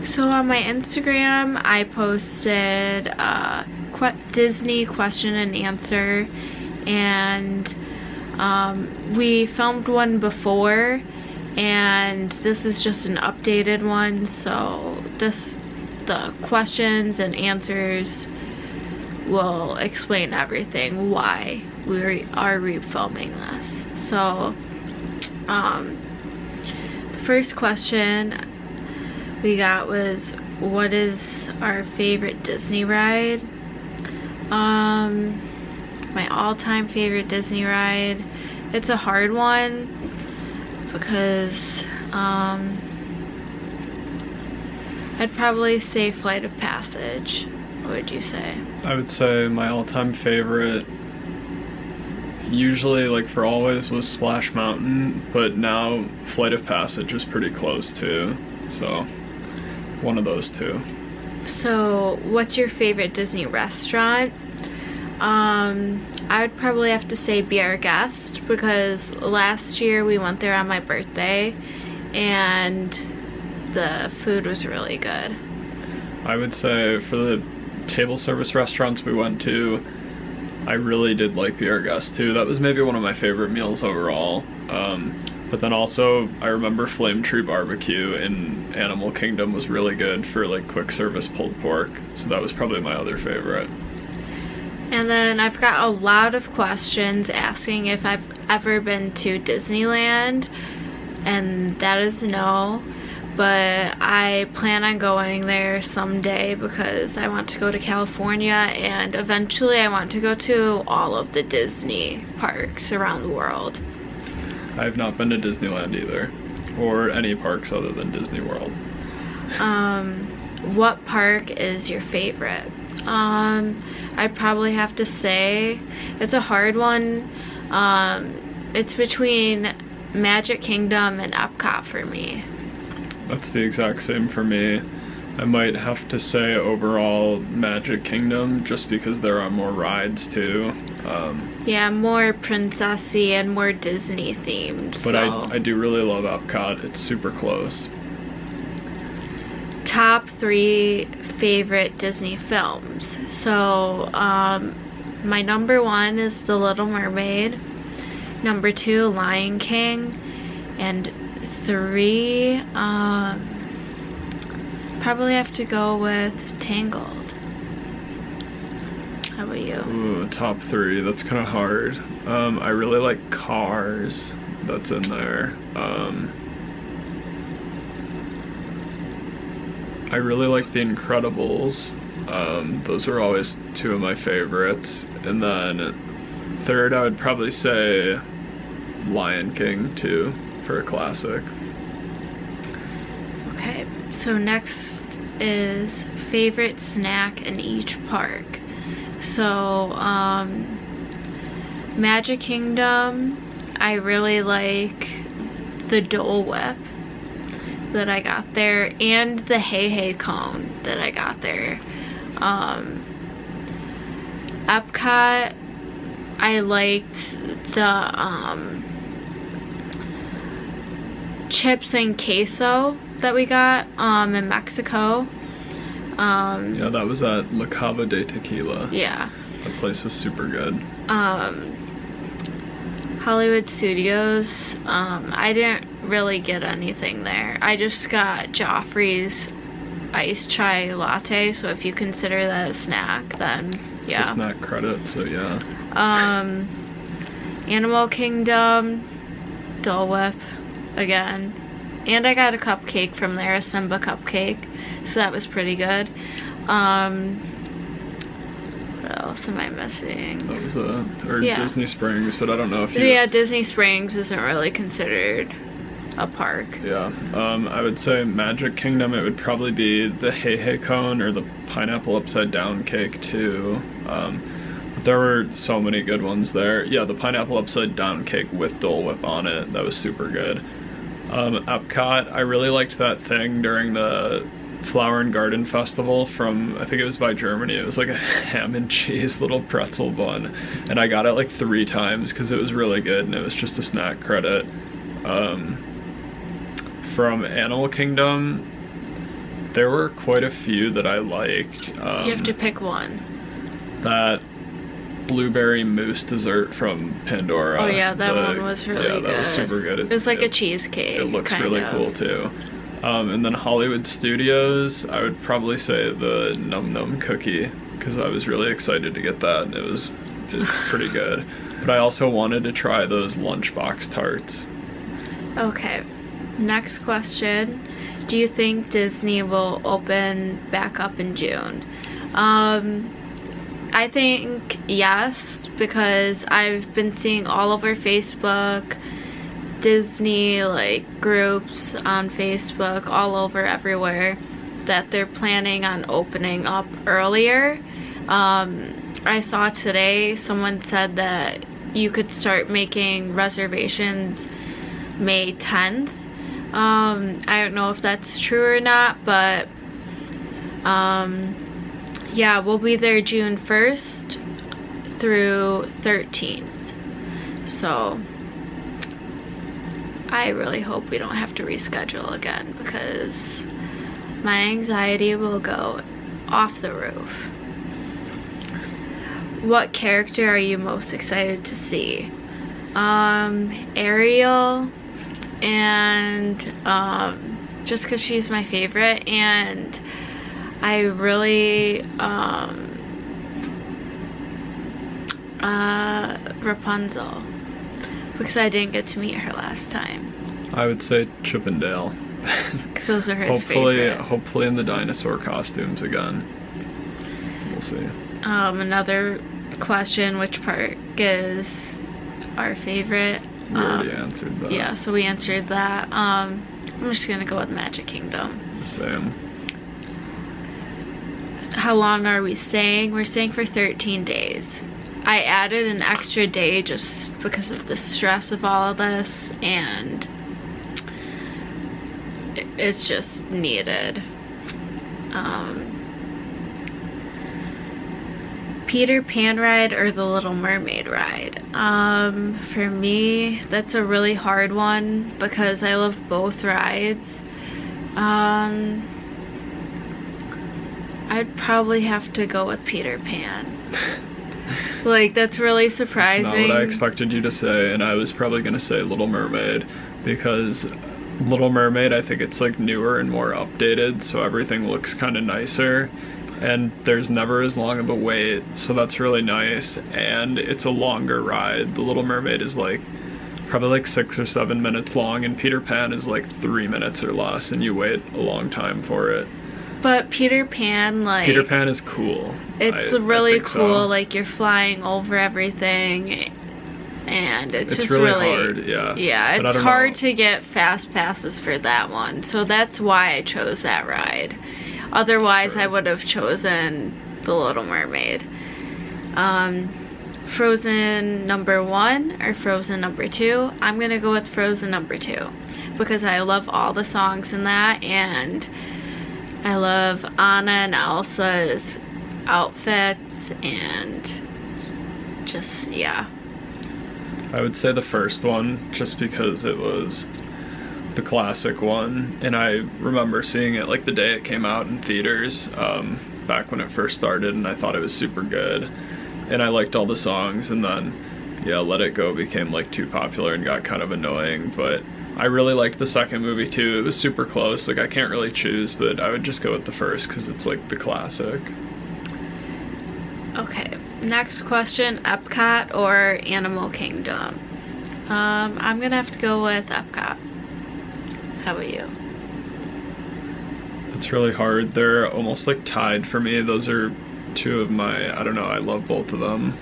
So on my Instagram, I posted a Disney question and answer, and we filmed one before, and this is just an updated one. So the questions and answers will explain everything why we are refilming this. So the first question we got was, what is our favorite Disney ride? My all-time favorite Disney ride, it's a hard one because I'd probably say Flight of Passage. What would you say? I would say my all-time favorite, usually like for always, was Splash Mountain, but now Flight of Passage is pretty close too, so one of those two. So what's your favorite Disney restaurant? I would probably have to say Be Our Guest, because last year we went there on my birthday and the food was really good. I would say for the table service restaurants we went to, I really did like Be Our Guest too. That was maybe one of my favorite meals overall. But then also I remember Flame Tree Barbecue in Animal Kingdom was really good for like quick service pulled pork. So that was probably my other favorite. And then I've got a lot of questions asking if I've ever been to Disneyland, and that is no. But I plan on going there someday because I want to go to California, and eventually I want to go to all of the Disney parks around the world. I have not been to Disneyland either, or any parks other than Disney World. What park is your favorite? I'd probably have to say, it's a hard one. It's between Magic Kingdom and Epcot for me. That's the exact same for me. I might have to say overall Magic Kingdom, just because there are more rides too. Yeah, more princessy and more Disney themed. But so. I do really love Epcot. It's super close. Top 3 favorite Disney films. So my number 1 is The Little Mermaid, number 2 Lion King, and 3 probably have to go with Tangled. How about you? Ooh, top 3, that's kind of hard. I really like Cars, that's in there. I really like The Incredibles. Those were always 2 of my favorites. And then 3rd, I would probably say Lion King too, for a classic. Okay, so next is favorite snack in each park. So Magic Kingdom, I really like the Dole Whip that I got there, and the Hey Hey cone that I got there. Epcot, I liked the chips and queso that we got in Mexico. Yeah, that was at La Cava de Tequila. Yeah. That place was super good. Hollywood Studios, I didn't really get anything there. I just got Joffrey's iced chai latte, so if you consider that a snack, then yeah. It's a snack credit, so yeah. Animal Kingdom, Dole Whip again. And I got a cupcake from there, a Simba cupcake, so that was pretty good. What else am I missing? That was Disney Springs, but I don't know if you... Yeah, Disney Springs isn't really considered a park. Yeah, I would say Magic Kingdom, it would probably be the Hey Hey cone or the pineapple upside down cake too. But there were so many good ones there. Yeah, the pineapple upside down cake with Dole Whip on it, that was super good. Epcot, I really liked that thing during the Flower and Garden Festival from, I think it was by Germany. It was like a ham and cheese little pretzel bun, and I got it like 3 times because it was really good, and it was just a snack credit. From Animal Kingdom, There were quite a few that I liked. You have to pick one. That blueberry mousse dessert from Pandora. Oh yeah, that one was really good. Yeah, that was super good. It was like a cheesecake. It looks really cool too. And then Hollywood Studios, I would probably say the Num Num cookie, because I was really excited to get that, and it was pretty good. But I also wanted to try those lunchbox tarts. Okay, next question. Do you think Disney will open back up in June? I think yes, because I've been seeing all over Facebook, Disney like groups on Facebook, all over everywhere, that they're planning on opening up earlier. I saw today someone said that you could start making reservations May 10th. I don't know if that's true or not, but yeah, we'll be there June 1st through 13th. So I really hope we don't have to reschedule again, because my anxiety will go off the roof. What character are you most excited to see? Ariel, and just because she's my favorite, and I really Rapunzel, because I didn't get to meet her last time. I would say Chippendale. Because those are his favorite. Hopefully in the dinosaur costumes again. We'll see. Another question, which park is our favorite? We already answered that. Yeah, so we answered that. I'm just gonna go with Magic Kingdom. Same. How long are we staying? We're staying for 13 days. I added an extra day just because of the stress of all of this, and it's just needed. Peter Pan ride or the Little Mermaid ride? For me, that's a really hard one because I love both rides. I'd probably have to go with Peter Pan. Like, that's really surprising. That's not what I expected you to say, and I was probably gonna say Little Mermaid, because Little Mermaid, I think it's like newer and more updated, so everything looks kind of nicer, and there's never as long of a wait, so that's really nice, and it's a longer ride. The Little Mermaid is like probably like 6 or 7 minutes long, and Peter Pan is like 3 minutes or less, and you wait a long time for it. But Peter Pan, like... Peter Pan is cool. It's really cool, so. Like, you're flying over everything, and it's just really hard, yeah. Yeah, it's hard to get fast passes for that one, so that's why I chose that ride. Otherwise, I would have chosen The Little Mermaid. Frozen number 1 or Frozen number 2? I'm gonna go with Frozen number 2, because I love all the songs in that, and I love Anna and Elsa's outfits, and just, yeah. I would say the first one, just because it was the classic one, and I remember seeing it like the day it came out in theaters, back when it first started, and I thought it was super good, and I liked all the songs, and then, yeah, Let It Go became like too popular and got kind of annoying, but I really liked the second movie too. It was super close, like I can't really choose, but I would just go with the first because it's like the classic. Okay, next question, Epcot or Animal Kingdom? I'm gonna have to go with Epcot. How about you? It's really hard. They're almost like tied for me. Those are two of my, I don't know, I love both of them.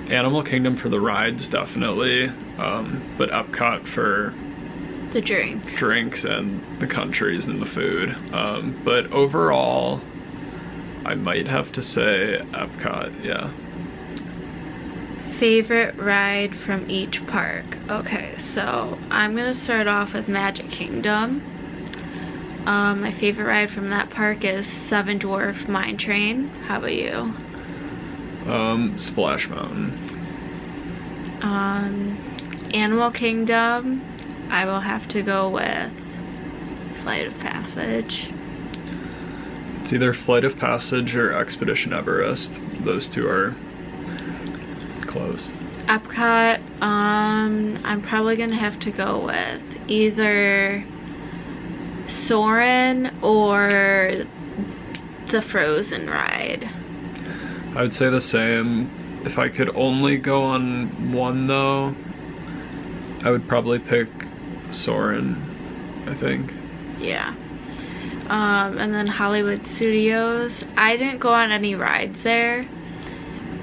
Animal Kingdom for the rides, definitely, but Epcot for the drinks and the countries and the food. But overall, I might have to say Epcot, yeah. Favorite ride from each park? Okay, so I'm gonna start off with Magic Kingdom. My favorite ride from that park is Seven Dwarf Mine Train. How about you? Splash Mountain. Animal Kingdom, I will have to go with Flight of Passage. It's either Flight of Passage or Expedition Everest. Those two are close. Epcot, I'm probably gonna have to go with either Soarin' or the Frozen ride. I would say the same. If I could only go on one though, I would probably pick Soarin', I think. Yeah. And then Hollywood Studios. I didn't go on any rides there,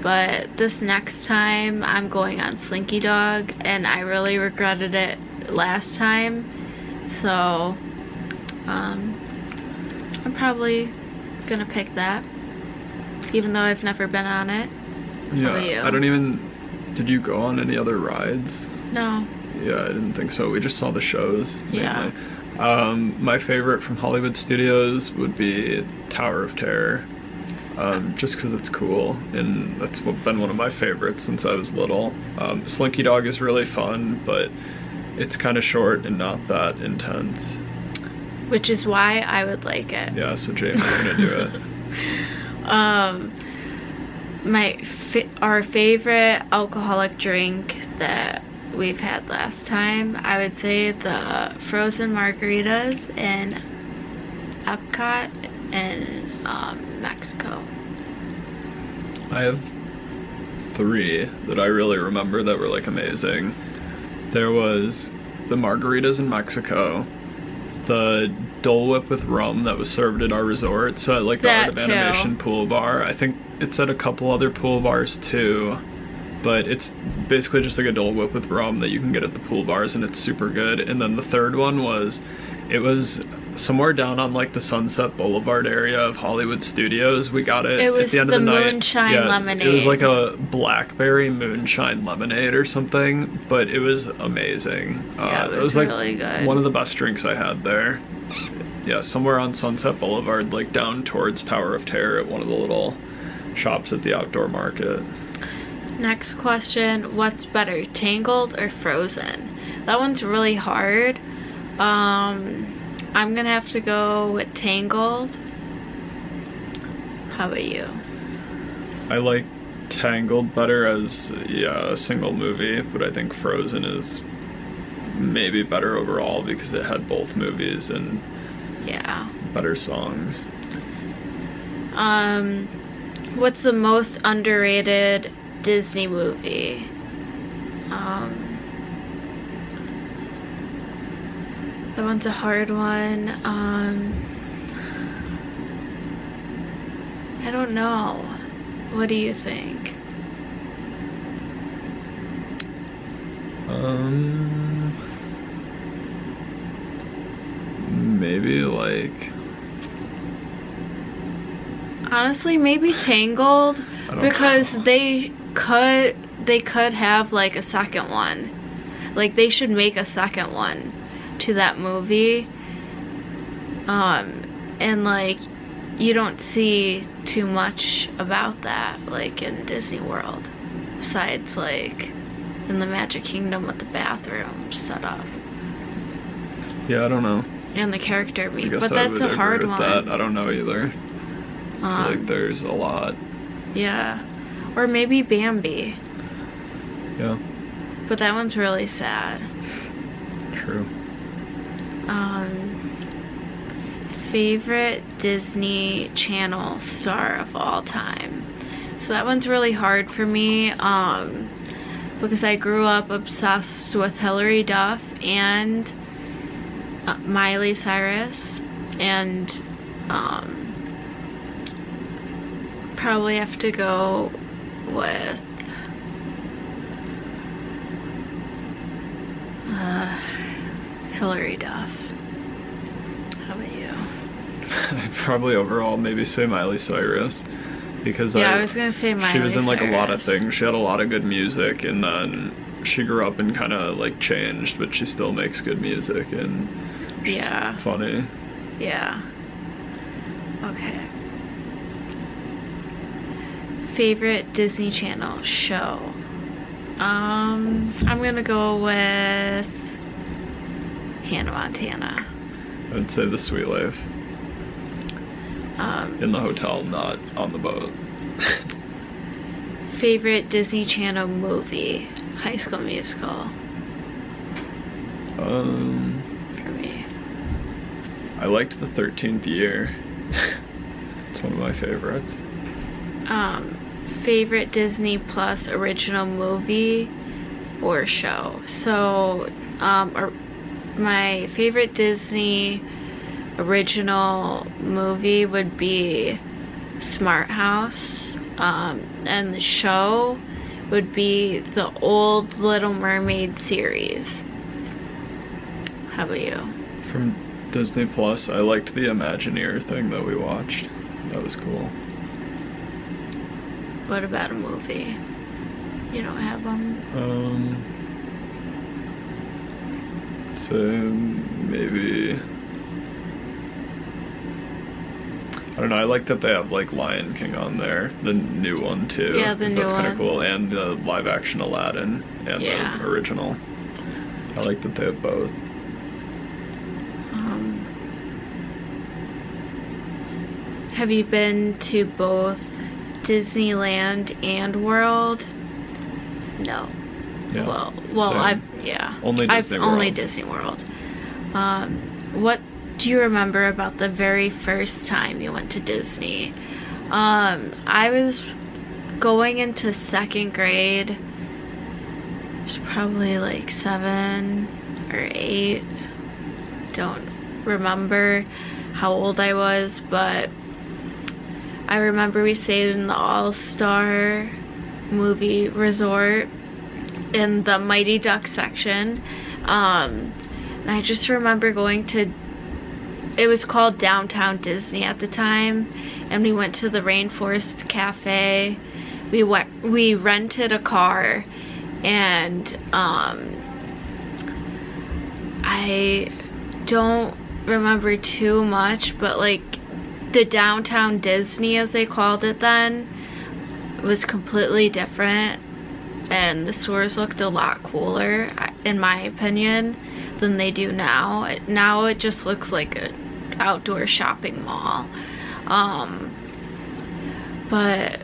but this next time I'm going on Slinky Dog, and I really regretted it last time. So, I'm probably gonna pick that, even though I've never been on it. Yeah, How about you? I don't even... Did you go on any other rides? No. Yeah, I didn't think so. We just saw the shows, mainly. Yeah. My favorite from Hollywood Studios would be Tower of Terror. Just because it's cool, and that's been one of my favorites since I was little. Slinky Dog is really fun, but it's kind of short and not that intense. Which is why I would like it. Yeah, so James is gonna do it. Our favorite alcoholic drink that we've had last time, I would say the frozen margaritas in Epcot in Mexico. I have 3 that I really remember that were like amazing. There was the margaritas in Mexico, the Dole Whip with rum that was served at our resort, so at like the Art of Animation pool bar. I think it's at a couple other pool bars too, but it's basically just like a Dole Whip with rum that you can get at the pool bars, and it's super good. And then the third one was, it was somewhere down on like the Sunset Boulevard area of Hollywood Studios. We got it at the end of the night. Moonshine lemonade. It was like a blackberry moonshine lemonade or something, but it was amazing. Yeah, it was like really good. One of the best drinks I had there. Yeah, somewhere on Sunset Boulevard, like down towards Tower of Terror at one of the little shops at the outdoor market. Next question, what's better, Tangled or Frozen? That one's really hard. I'm gonna have to go with Tangled. How about you? I like Tangled better as, a single movie, but I think Frozen is maybe better overall because it had both movies and better songs. What's the most underrated Disney movie? That one's a hard one. I don't know. What do you think? Maybe like... Honestly, maybe Tangled, because know. they could have like a second one. Like they should make a second one to that movie. And like you don't see too much about that like in Disney World, besides like in the Magic Kingdom with the bathroom set up. Yeah, I don't know. And the character meet, but I that's would a hard agree with one. that. I don't know either. I feel like there's a lot. Yeah, or maybe Bambi. Yeah. But that one's really sad. True. Favorite Disney Channel star of all time. So that one's really hard for me, because I grew up obsessed with Hilary Duff and Miley Cyrus, and probably have to go with Hilary Duff. How about you? I'd probably overall maybe say Miley Cyrus, because I was gonna say Miley. She was in like Cyrus. a lot of things. She had a lot of good music, and then she grew up and kind of like changed, but she still makes good music and she's funny. Yeah. Okay. Favorite Disney Channel show? I'm gonna go with Hannah Montana. I'd say The Sweet Life. in the hotel, not on the boat. Favorite Disney Channel movie? High School Musical. For me. I liked the 13th Year. It's one of my favorites. Favorite Disney Plus original movie or show? So, my favorite Disney original movie would be Smart House, and the show would be the old Little Mermaid series. How about you? From Disney Plus, I liked the Imagineer thing that we watched. That was cool. What about a movie? You don't have one? So maybe, I don't know, I like that they have like Lion King on there, the new one too. Yeah, the new that's kind one. of cool, and the live action Aladdin and the original. I like that they have both. Have you been to both Disneyland and World? No. Yeah. Well, Same. Only Disney World. Only Disney World. What do you remember about the very first time you went to Disney? I was going into 2nd grade. It was probably like 7 or 8. Don't remember how old I was, but I remember we stayed in the All-Star movie resort in the Mighty Ducks section. And I just remember going to, it was called Downtown Disney at the time, and we went to the Rainforest Cafe. We rented a car, and I don't remember too much, but like the Downtown Disney, as they called it then, was completely different, and the stores looked a lot cooler, in my opinion, than they do now. Now it just looks like an outdoor shopping mall. But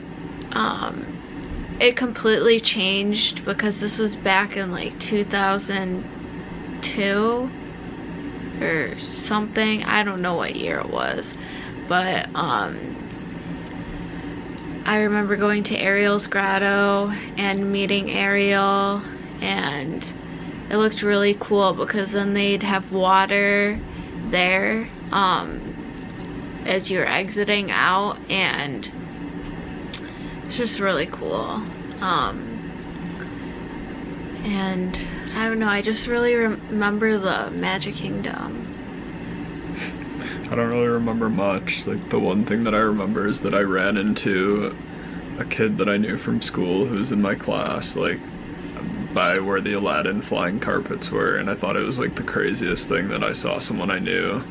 it completely changed because this was back in like 2002 or something. I don't know what year it was, but I remember going to Ariel's Grotto and meeting Ariel, and it looked really cool because then they'd have water there as you're exiting out, and it's just really cool. And I don't know, I just really remember the Magic Kingdom. I don't really remember much. Like, the one thing that I remember is that I ran into a kid that I knew from school who was in my class, like, by where the Aladdin flying carpets were, and I thought it was like the craziest thing that I saw someone I knew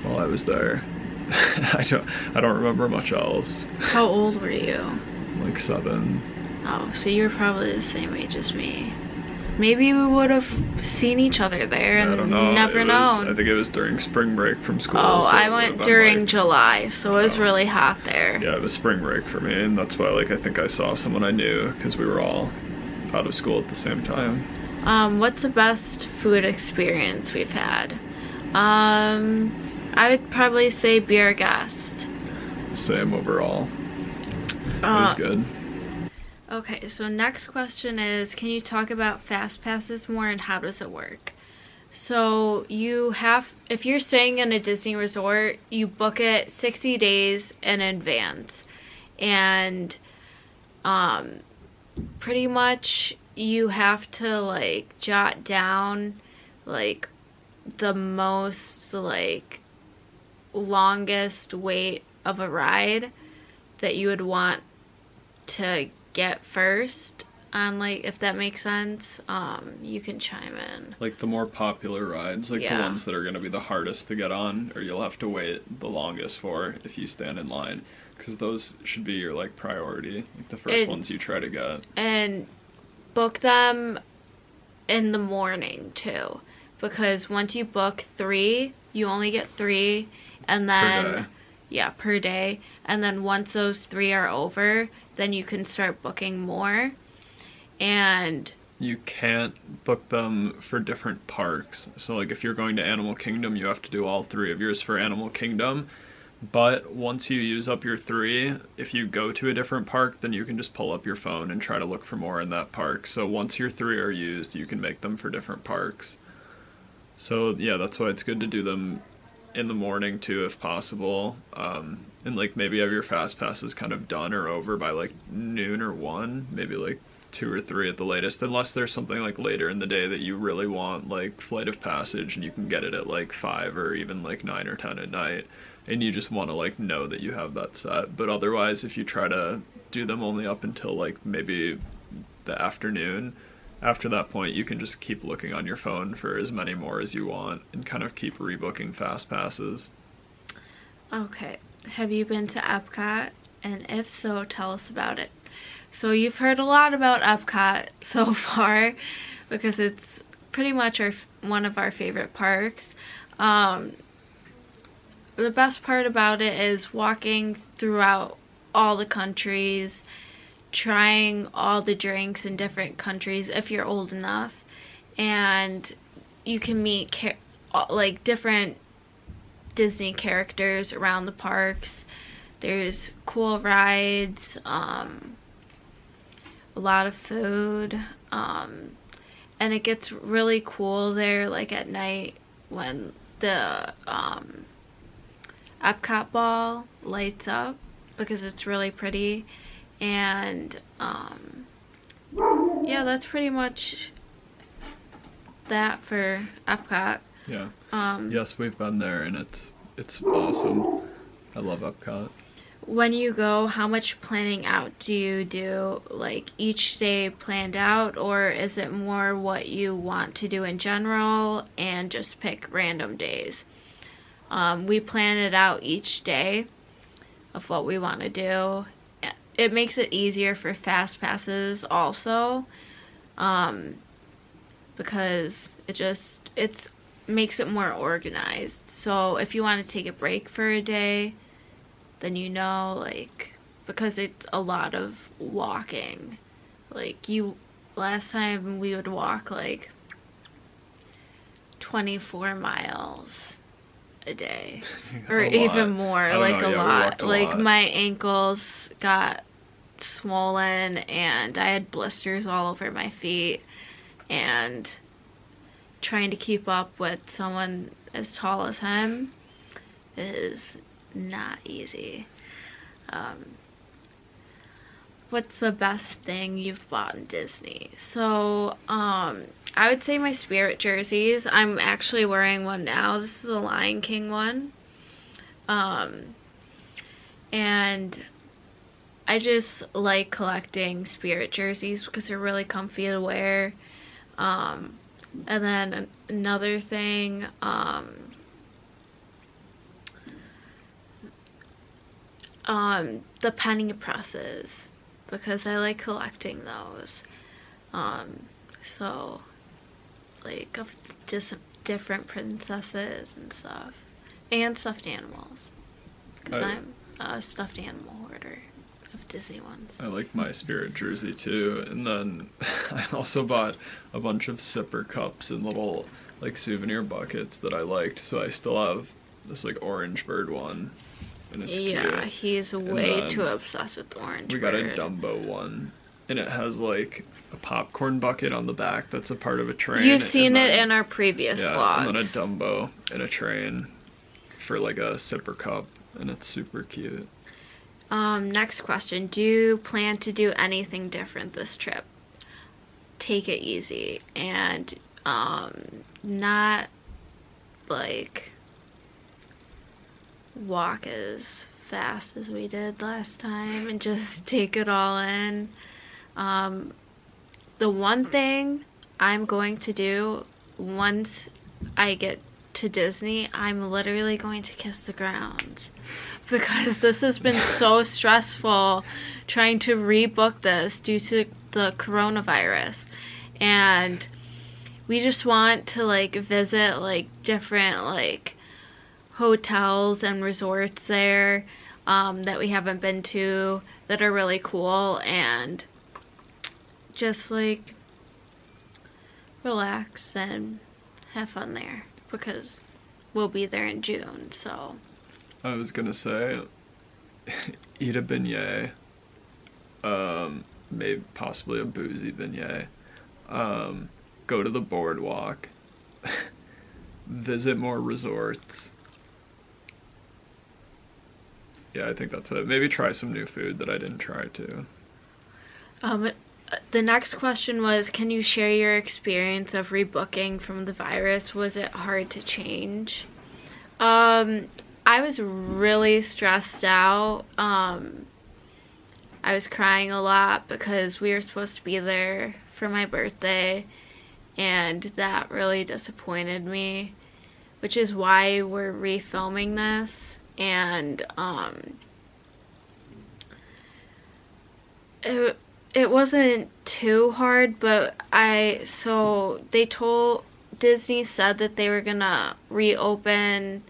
while I was there. I don't remember much else. How old were you? Like 7. Oh, so you were probably the same age as me. Maybe we would have seen each other there and I don't know. never known. I think it was during spring break from school. Oh, so I went during like, July, so it was really hot there. Yeah, it was spring break for me, and that's why, like, I think I saw someone I knew because we were all out of school at the same time. What's the best food experience we've had? I would probably say Be Our Guest. Same overall. It was good. Okay, so next question is, can you talk about FastPasses more and how does it work? So if you're staying in a Disney resort, you book it 60 days in advance, and pretty much you have to like jot down like the most like longest wait of a ride that you would want to get first on, like, if that makes sense. You can chime in. Like the more popular rides, like Yeah. the ones that are going to be the hardest to get on, or you'll have to wait the longest for if you stand in line, because those should be your like priority, like the first ones you try to get. And book them in the morning too, because once you book 3, you only get 3, and then Yeah, per day. And then once those 3 are over, then you can start booking more. And you can't book them for different parks. So like if you're going to Animal Kingdom, you have to do all 3 of yours for Animal Kingdom. But once you use up your 3, if you go to a different park, then you can just pull up your phone and try to look for more in that park. So once your 3 are used, you can make them for different parks. So yeah, that's why it's good to do them in the morning too, if possible. And like maybe have your fast passes kind of done or over by like noon or 1, maybe like 2 or 3 at the latest, unless there's something like later in the day that you really want, like Flight of Passage, and you can get it at like 5 or even like 9 or 10 at night, and you just want to like know that you have that set. But otherwise, if you try to do them only up until like maybe the afternoon, after that point you can just keep looking on your phone for as many more as you want and kind of keep rebooking fast passes. okay, have you been to Epcot? And if so, tell us about it. So you've heard a lot about Epcot so far because it's pretty much one of our favorite parks. The best part about it is walking throughout all the countries, trying all the drinks in different countries if you're old enough, and you can meet like different Disney characters around the parks. There's cool rides, a lot of food, and it gets really cool there like at night when the Epcot ball lights up because it's really pretty. And yeah, that's pretty much that for Epcot. Yeah. Yes, we've been there and it's awesome. I love Epcot. When you go, how much planning out do you do? Like each day planned out, or is it more what you want to do in general and just pick random days? We plan it out each day of what we want to do. It makes it easier for fast passes also, because it makes it more organized. So if you want to take a break for a day, then you know, like, because it's a lot of walking. Like last time we would walk like 24 miles a day or even more, like a lot. Like my ankles got swollen and I had blisters all over my feet, and trying to keep up with someone as tall as him is not easy. What's the best thing you've bought in Disney? So I would say my Spirit jerseys. I'm actually wearing one now. This is a Lion King one. And I just like collecting Spirit jerseys because they're really comfy to wear. And then another thing, the penny presses, because I like collecting those. So like of just different princesses and stuff, and stuffed animals, because I'm a stuffed animal hoarder of Disney ones. I like my Spirit jersey too, and then I also bought a bunch of sipper cups and little like souvenir buckets that I liked, so I still have this like orange bird one, and it's yeah, cute. He's way too obsessed with orange. We got a Dumbo one, and it has like a popcorn bucket on the back that's a part of a train. You've seen it in our previous vlogs. And then a Dumbo in a train for like a sipper cup, and it's super cute. Next question. Do you plan to do anything different this trip? Take it easy and not like walk as fast as we did last time and just take it all in. The one thing I'm going to do once I get to Disney, I'm literally going to kiss the ground, because this has been so stressful trying to rebook this due to the coronavirus, and we just want to like visit like different like hotels and resorts there that we haven't been to that are really cool, and just like relax and have fun there because we'll be there in June. So I was gonna say, eat a beignet, maybe possibly a boozy beignet, go to the boardwalk, visit more resorts. Yeah, I think that's it. Maybe try some new food that I didn't try too. The next question was, can you share your experience of rebooking from the virus? Was it hard to change? I was really stressed out. I was crying a lot because we were supposed to be there for my birthday, and that really disappointed me, which is why we're refilming this. And it wasn't too hard, but Disney said that they were gonna reopen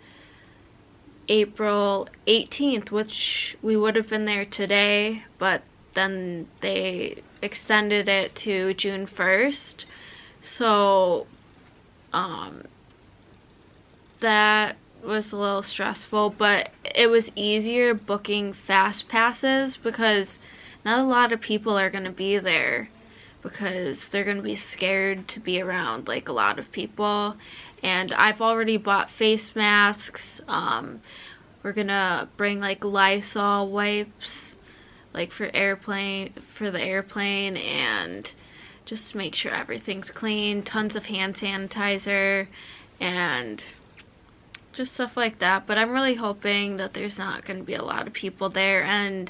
April 18th, which we would have been there today, but then they extended it to June 1st. So that was a little stressful, but it was easier booking fast passes because not a lot of people are going to be there because they're going to be scared to be around like a lot of people. And I've already bought face masks. We're going to bring like Lysol wipes like for the airplane, and just make sure everything's clean, tons of hand sanitizer and just stuff like that. But I'm really hoping that there's not going to be a lot of people there, and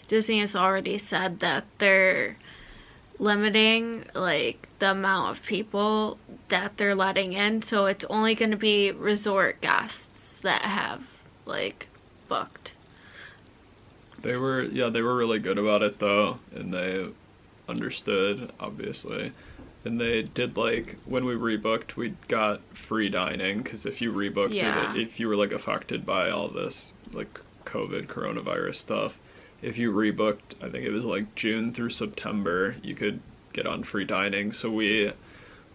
Disney has already said that they're limiting like the amount of people that they're letting in, so it's only going to be resort guests that have like booked. They were really good about it though, and they understood obviously. And they did, like, when we rebooked, we got free dining, because if you rebooked if you were, like, affected by all this, like, COVID, coronavirus stuff, if you rebooked, I think it was, like, June through September, you could get on free dining. So we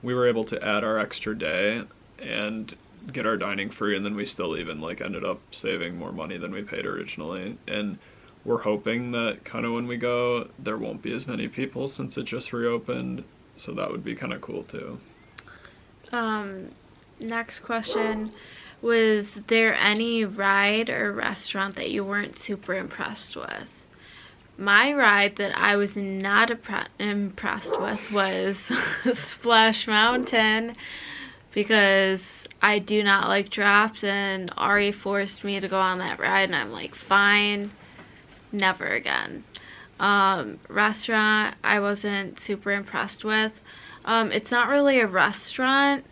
were able to add our extra day and get our dining free, and then we still even, like, ended up saving more money than we paid originally. And we're hoping that kind of when we go, there won't be as many people since it just reopened. So that would be kind of cool too. Next question, was there any ride or restaurant that you weren't super impressed with? My ride that I was not impressed with was Splash Mountain, because I do not like drops, and Ari forced me to go on that ride, and I'm like, fine, never again. Restaurant I wasn't super impressed with. It's not really a restaurant.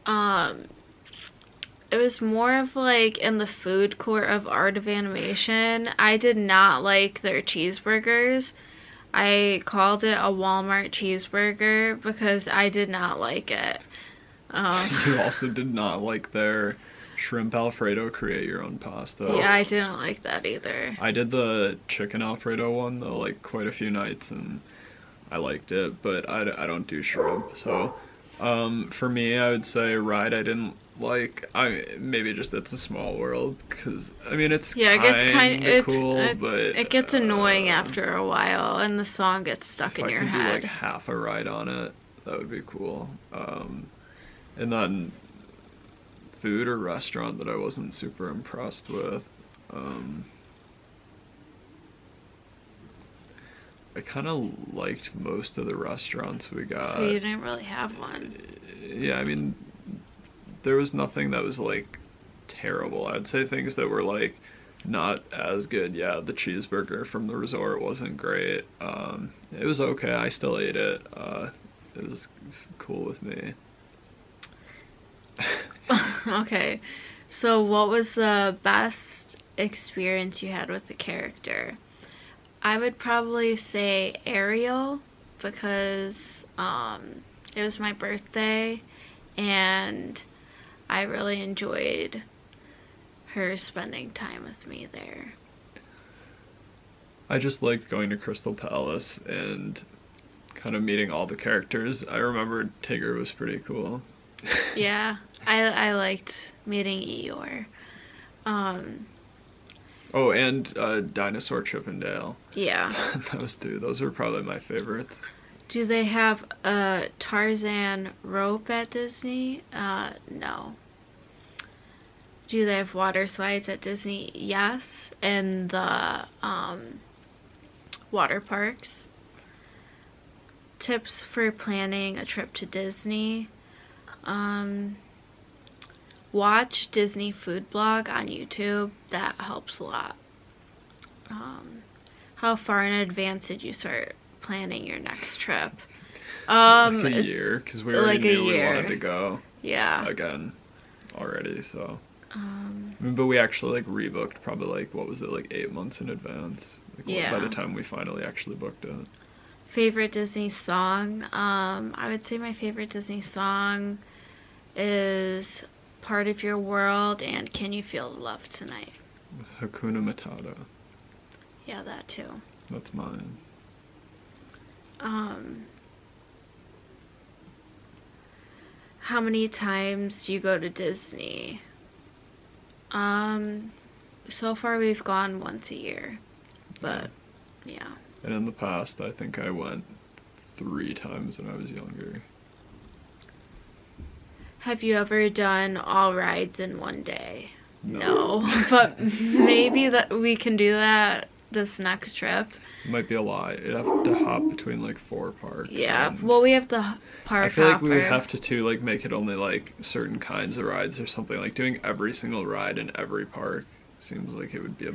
It was more of like in the food court of Art of Animation. I did not like their cheeseburgers. I called it a Walmart cheeseburger because I did not like it. You also did not like their shrimp Alfredo create your own pasta. Yeah, I didn't like that either. I did the chicken Alfredo one though, like quite a few nights, and I liked it, but I don't do shrimp. So for me, I would say ride I didn't like. Maybe just It's a Small World, because I mean it's kind of cool, but it gets annoying after a while, and the song gets stuck in your head. If I could do like half a ride on it, that would be cool. And then food or restaurant that I wasn't super impressed with. I kind of liked most of the restaurants we got. So you didn't really have one? Yeah, I mean, there was nothing that was like terrible. I'd say things that were like not as good. Yeah, the cheeseburger from the resort wasn't great. It was okay. I still ate it. It was cool with me. Okay, so what was the best experience you had with the character? I would probably say Ariel, because it was my birthday and I I really enjoyed her spending time with me there. I just liked going to Crystal Palace and kind of meeting all the characters. I remember Tigger was pretty cool. Yeah, I liked meeting Eeyore. Oh, and Dinosaur Chippendale. Yeah. Those were probably my favorites. Do they have a Tarzan rope at Disney? No. Do they have water slides at Disney? Yes. In the water parks. Tips for planning a trip to Disney. Watch Disney Food Blog on YouTube. That helps a lot. How far in advance did you start planning your next trip? Like a year, because we already like knew we wanted to go. Yeah. Again, already, so. But we actually like rebooked probably like, what was it, like 8 months in advance. Like, yeah. By the time we finally actually booked it. Favorite Disney song? I would say my favorite Disney song is Part of Your World and Can You Feel the Love Tonight? Hakuna Matata. Yeah, that too. That's mine. How many times do you go to Disney? So far we've gone once a year, but yeah. And in the past, I think I went 3 times when I was younger. Have you ever done all rides in one day? No. But maybe that we can do that this next trip. It might be a lot. You'd have to hop between like 4 parks. Yeah, well, we have the park I feel like we would hopper. have to too, like, make it only like certain kinds of rides or something. Like doing every single ride in every park seems like it would be a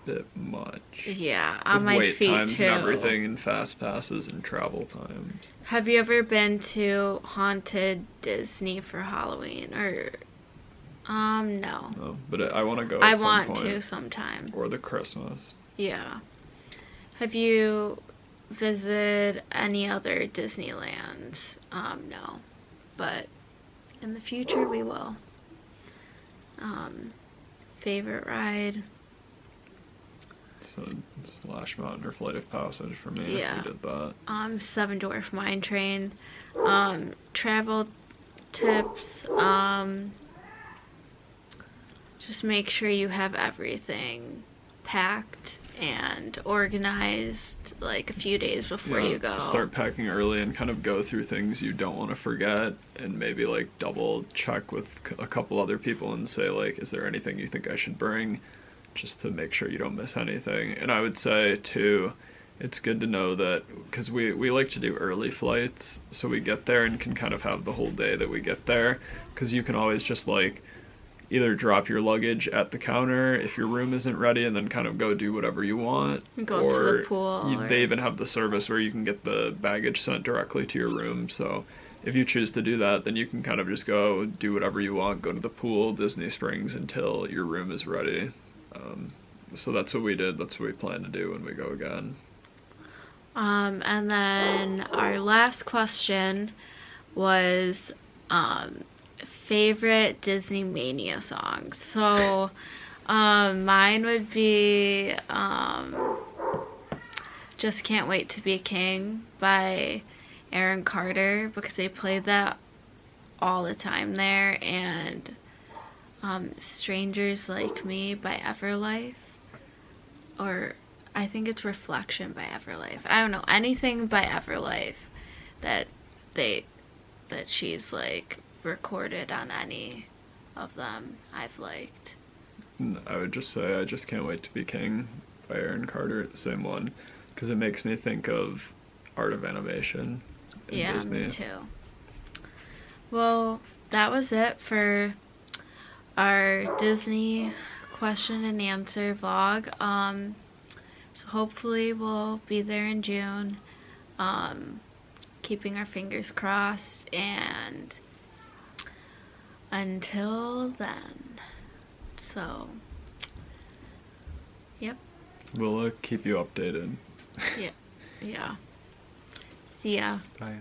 bit much. Yeah, on With my wait feet times too. and everything, and fast passes and travel times. Have you ever been to Haunted Disney for Halloween? Or no. No, but I want to go. I At some want point. to sometime. Or the Christmas. Yeah. Have you visited any other Disneyland? No. But in the future we will. Favorite ride? So Splash Mountain or Flight of Passage for me. Yeah. If we did that. Seven Dwarf Mine Train. Travel tips. Just make sure you have everything packed and organized like a few days before you go. Start packing early and kind of go through things you don't want to forget, and maybe like double check with a couple other people and say like, is there anything you think I should bring, just to make sure you don't miss anything. And I would say too, it's good to know that, because we like to do early flights, so we get there and can kind of have the whole day that we get there, because you can always just like either drop your luggage at the counter if your room isn't ready and then kind of go do whatever you want. Go to the pool. They even have the service where you can get the baggage sent directly to your room. So if you choose to do that, then you can kind of just go do whatever you want, go to the pool, Disney Springs, until your room is ready. So that's what we did. That's what we plan to do when we go again. And then our last question was favorite Disney Mania songs. So mine would be Just Can't Wait to Be King by Aaron Carter, because they played that all the time there, and Strangers Like Me by Everlife, or I think it's Reflection by Everlife. I don't know, anything by Everlife that she's like recorded on any of them I've liked. I would just say I Just Can't Wait to Be King by Aaron Carter, the same one, because it makes me think of Art of Animation in Disney. Me too. Well, that was it for our Disney question and answer vlog. So hopefully we'll be there in June, keeping our fingers crossed, and until then, so yep, We'll keep you updated. yeah. See ya. Bye.